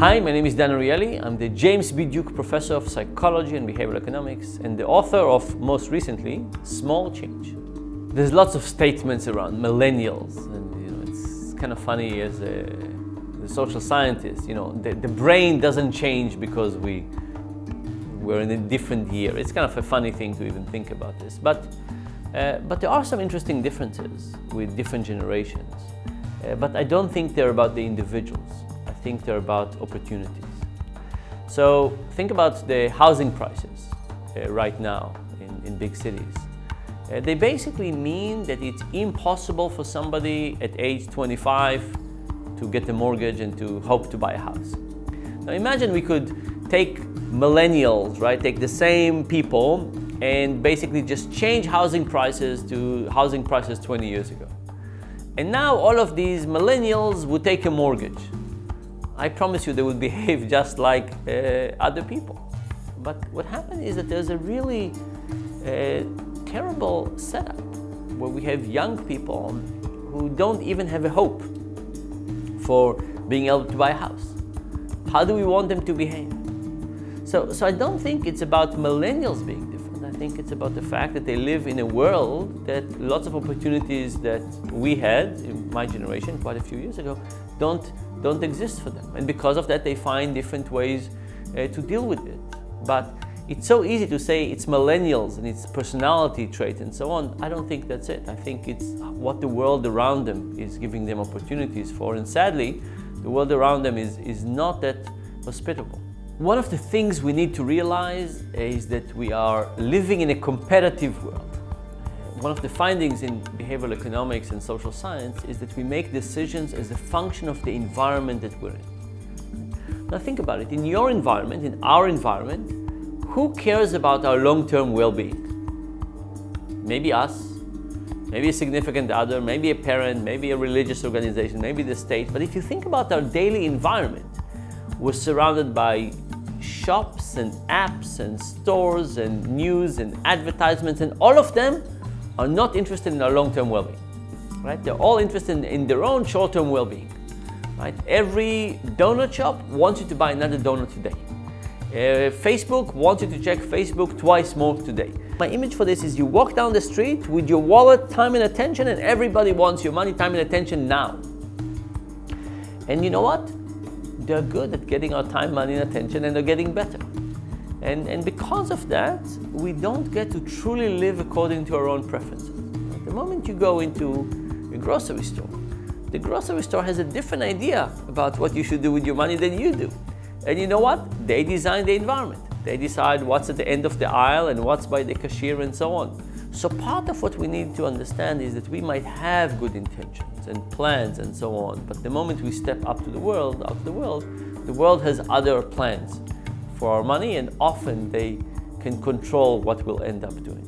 Hi, my name is Dan Ariely. I'm the James B. Duke Professor of Psychology and Behavioral Economics and the author of, most recently, Small Change. There's lots of statements around millennials, and it's kind of funny as a social scientist. The brain doesn't change because we're in a different year. It's kind of a funny thing to even think about this, but there are some interesting differences with different generations. But I don't think they're about the individuals. I think they're about opportunities. So think about the housing prices right now in big cities. They basically mean that it's impossible for somebody at age 25 to get a mortgage and to hope to buy a house. Now imagine we could take millennials, right? Take the same people and basically just change housing prices to housing prices 20 years ago. And now all of these millennials would take a mortgage. I promise you they would behave just like other people. But what happened is that there's a really terrible setup where we have young people who don't even have a hope for being able to buy a house. How do we want them to behave? So I don't think it's about millennials being different. I think it's about the fact that they live in a world that lots of opportunities that we had in my generation quite a few years ago don't exist for them. And because of that, they find different ways to deal with it. But it's so easy to say it's millennials and it's personality trait and so on. I don't think that's it. I think it's what the world around them is giving them opportunities for. And sadly, the world around them is not that hospitable. One of the things we need to realize is that we are living in a competitive world. One of the findings in behavioral economics and social science is that we make decisions as a function of the environment that we're in. Now think about it. In your environment, in our environment, who cares about our long-term well-being? Maybe us, maybe a significant other, maybe a parent, maybe a religious organization, maybe the state. But if you think about our daily environment, we're surrounded by shops and apps and stores and news and advertisements, and all of them are not interested in our long-term well-being, right? They're all interested in their own short-term well-being, right? Every donut shop wants you to buy another donut today. Facebook wants you to check Facebook twice more today. My image for this is you walk down the street with your wallet, time and attention, and everybody wants your money, time and attention now. And you know what? They're good at getting our time, money, and attention, and they're getting better. And because of that, we don't get to truly live according to our own preferences. The moment you go into a grocery store, the grocery store has a different idea about what you should do with your money than you do. And you know what? They design the environment. They decide what's at the end of the aisle and what's by the cashier and so on. So part of what we need to understand is that we might have good intentions and plans and so on, but the moment we step up to the world, the world has other plans for our money, and often they can control what we'll end up doing.